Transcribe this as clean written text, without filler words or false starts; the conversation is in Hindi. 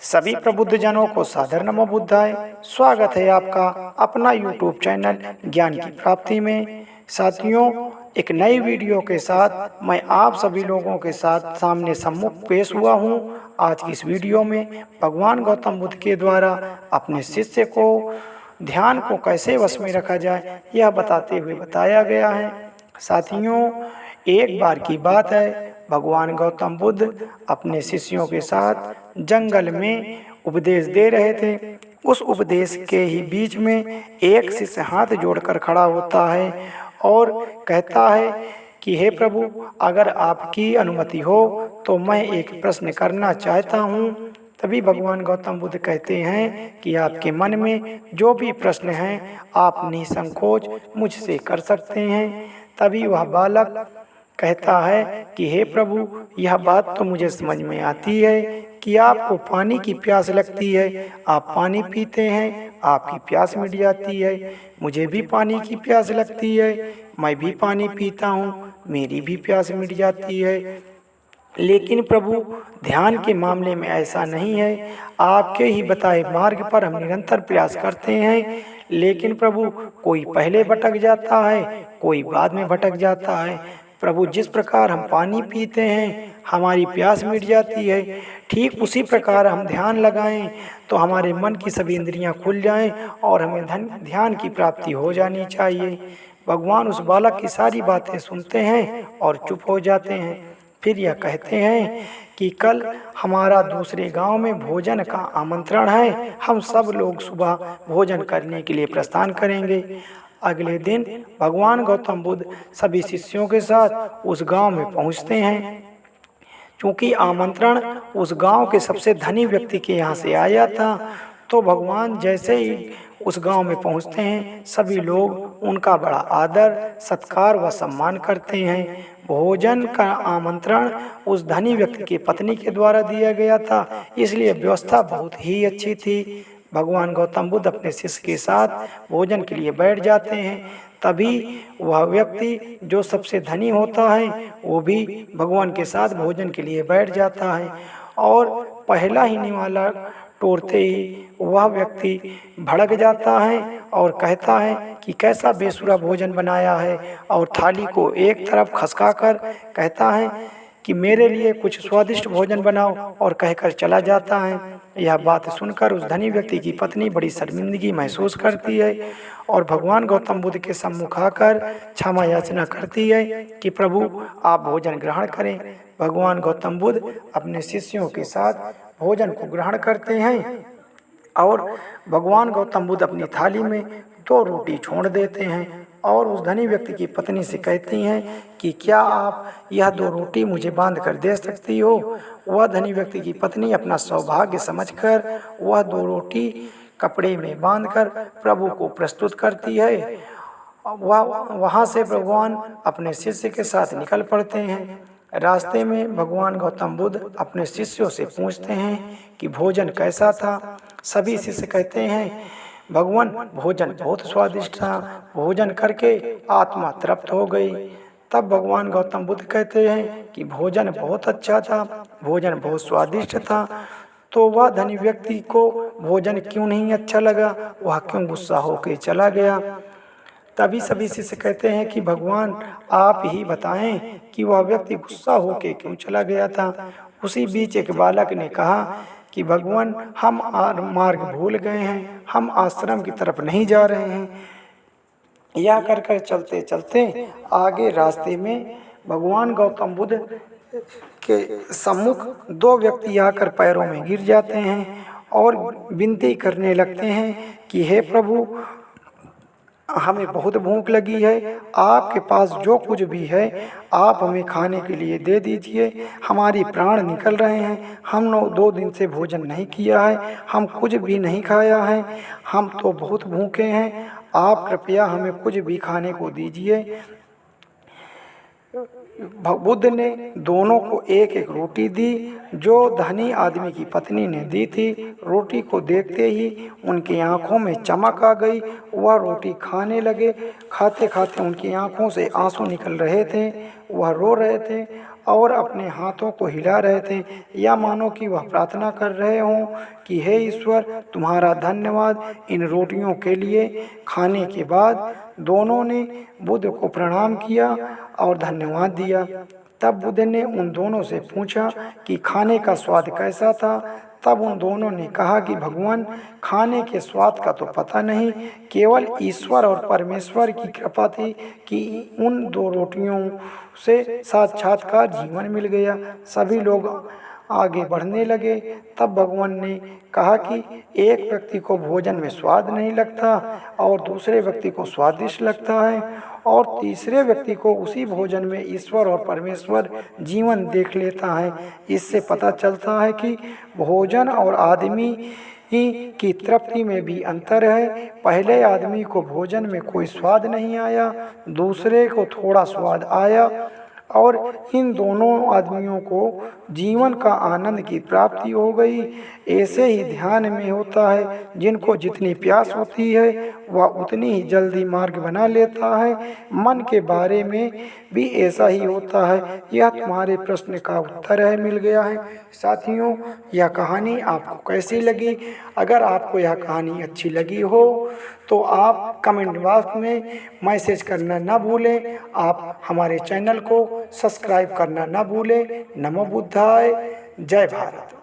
सभी प्रबुद्ध जनों को सादर नमो बुद्धाय। स्वागत है आपका अपना YouTube चैनल ज्ञान की प्राप्ति में। साथियों, एक नई वीडियो के साथ मैं आप सभी लोगों के साथ सामने सम्मुख पेश हुआ हूँ। आज की इस वीडियो में भगवान गौतम बुद्ध के द्वारा अपने शिष्य को ध्यान को कैसे वश में रखा जाए यह बताते हुए बताया गया है। साथियों, एक बार की बात है, भगवान गौतम बुद्ध अपने शिष्यों के साथ जंगल में उपदेश दे रहे थे। उस उपदेश के ही बीच में एक शिष्य हाथ जोड़कर खड़ा होता है और कहता है कि हे प्रभु, अगर आपकी अनुमति हो तो मैं एक प्रश्न करना चाहता हूँ। तभी भगवान गौतम बुद्ध कहते हैं कि आपके मन में जो भी प्रश्न हैं आप निसंकोच मुझसे कर सकते हैं। तभी वह बालक कहता है कि हे प्रभु, यह बात तो मुझे समझ में आती है कि आपको पानी की प्यास लगती है, आप पानी पीते हैं, आपकी प्यास मिट जाती है। मुझे भी पानी की प्यास लगती है, मैं भी पानी पीता हूँ, मेरी भी प्यास मिट जाती है। लेकिन प्रभु, ध्यान के मामले में ऐसा नहीं है। आपके ही बताए मार्ग पर हम निरंतर प्रयास करते हैं, लेकिन प्रभु कोई पहले भटक जाता है, कोई बाद में भटक जाता है। प्रभु, जिस प्रकार हम पानी पीते हैं हमारी प्यास मिट जाती है, ठीक उसी प्रकार हम ध्यान लगाएं तो हमारे मन की सभी इंद्रियां खुल जाएं और हमें ध्यान की प्राप्ति हो जानी चाहिए। भगवान उस बालक की सारी बातें सुनते हैं और चुप हो जाते हैं। फिर यह कहते हैं कि कल हमारा दूसरे गांव में भोजन का आमंत्रण है, हम सब लोग सुबह भोजन करने के लिए प्रस्थान करेंगे। अगले दिन भगवान गौतम बुद्ध सभी शिष्यों के साथ उस गांव में पहुंचते हैं। क्योंकि आमंत्रण उस गांव के सबसे धनी व्यक्ति के यहाँ से आया था, तो भगवान जैसे ही उस गांव में पहुंचते हैं सभी लोग उनका बड़ा आदर सत्कार व सम्मान करते हैं। भोजन का आमंत्रण उस धनी व्यक्ति की पत्नी के द्वारा दिया गया था, इसलिए व्यवस्था बहुत ही अच्छी थी। भगवान गौतम बुद्ध अपने शिष्य के साथ भोजन के लिए बैठ जाते हैं। तभी वह व्यक्ति जो सबसे धनी होता है वो भी भगवान के साथ भोजन के लिए बैठ जाता है और पहला ही निवाला तोड़ते ही वह व्यक्ति भड़क जाता है और कहता है कि कैसा बेसुरा भोजन बनाया है, और थाली को एक तरफ खसकाकर कहता है कि मेरे लिए कुछ स्वादिष्ट भोजन बनाओ, और कहकर चला जाता है। यह बात सुनकर उस धनी व्यक्ति की पत्नी बड़ी शर्मिंदगी महसूस करती है और भगवान गौतम बुद्ध के सम्मुख आकर क्षमा याचना करती है कि प्रभु, आप भोजन ग्रहण करें। भगवान गौतम बुद्ध अपने शिष्यों के साथ भोजन को ग्रहण करते हैं और भगवान गौतम बुद्ध अपनी थाली में 2 रोटी छोड़ देते हैं और उस धनी व्यक्ति की पत्नी से कहती हैं कि क्या आप यह 2 रोटी मुझे बांध कर दे सकती हो। वह धनी व्यक्ति की पत्नी अपना सौभाग्य समझकर वह 2 रोटी कपड़े में बांधकर प्रभु को प्रस्तुत करती है। वह वहाँ से भगवान अपने शिष्य के साथ निकल पड़ते हैं। रास्ते में भगवान गौतम बुद्ध अपने शिष्यों से पूछते हैं कि भोजन कैसा था। सभी शिष्य कहते हैं, भगवान भोजन बहुत स्वादिष्ट था, भोजन करके आत्मा तृप्त हो गई। तब भगवान गौतम बुद्ध कहते हैं कि भोजन बहुत अच्छा था, भोजन बहुत स्वादिष्ट था, तो वह धनी व्यक्ति को भोजन क्यों नहीं अच्छा लगा, वह क्यों गुस्सा होकर चला गया। तभी सभी शिष्य कहते हैं कि भगवान आप ही बताएं कि वह व्यक्ति गुस्सा होकर क्यों चला गया था। उसी बीच एक बालक ने कहा कि भगवान, हम मार्ग भूल गए हैं, हम आश्रम की तरफ नहीं जा रहे हैं। यह कर चलते चलते आगे रास्ते में भगवान गौतम बुद्ध के सम्मुख 2 व्यक्ति आकर पैरों में गिर जाते हैं और विनती करने लगते हैं कि हे प्रभु, हमें बहुत भूख लगी है, आपके पास जो कुछ भी है आप हमें खाने के लिए दे दीजिए। हमारी प्राण निकल रहे हैं, हम 2 दिन से भोजन नहीं किया है, हम कुछ भी नहीं खाया है, हम तो बहुत भूखे हैं, आप कृपया हमें कुछ भी खाने को दीजिए। बुद्ध ने दोनों को एक एक रोटी दी जो धनी आदमी की पत्नी ने दी थी। रोटी को देखते ही उनकी आंखों में चमक आ गई, वह रोटी खाने लगे। खाते खाते उनकी आंखों से आंसू निकल रहे थे, वह रो रहे थे और अपने हाथों को हिला रहे थे, या मानो कि वह प्रार्थना कर रहे हों कि हे ईश्वर, तुम्हारा धन्यवाद इन रोटियों के लिए। खाने के बाद दोनों ने बुद्ध को प्रणाम किया और धन्यवाद दिया। तब बुद्ध ने उन दोनों से पूछा कि खाने का स्वाद कैसा था। तब उन दोनों ने कहा कि भगवान, खाने के स्वाद का तो पता नहीं, केवल ईश्वर और परमेश्वर की कृपा थी कि उन दो रोटियों से साक्षात्कार जीवन मिल गया। सभी लोग आगे बढ़ने लगे। तब भगवान ने कहा कि एक व्यक्ति को भोजन में स्वाद नहीं लगता और दूसरे व्यक्ति को स्वादिष्ट लगता है, और तीसरे व्यक्ति को उसी भोजन में ईश्वर और परमेश्वर जीवन देख लेता है। इससे पता चलता है कि भोजन और आदमी की तृप्ति में भी अंतर है। पहले आदमी को भोजन में कोई स्वाद नहीं आया, दूसरे को थोड़ा स्वाद आया, और इन दोनों आदमियों को जीवन का आनंद की प्राप्ति हो गई। ऐसे ही ध्यान में होता है, जिनको जितनी प्यास होती है वह उतनी ही जल्दी मार्ग बना लेता है। मन के बारे में भी ऐसा ही होता है। यह तुम्हारे प्रश्न का उत्तर है, मिल गया है। साथियों, यह कहानी आपको कैसी लगी? अगर आपको यह कहानी अच्छी लगी हो तो आप कमेंट बॉक्स में मैसेज करना ना भूलें। आप हमारे चैनल को सब्सक्राइब करना ना भूलें। नमो बुद्धाय। जय भारत।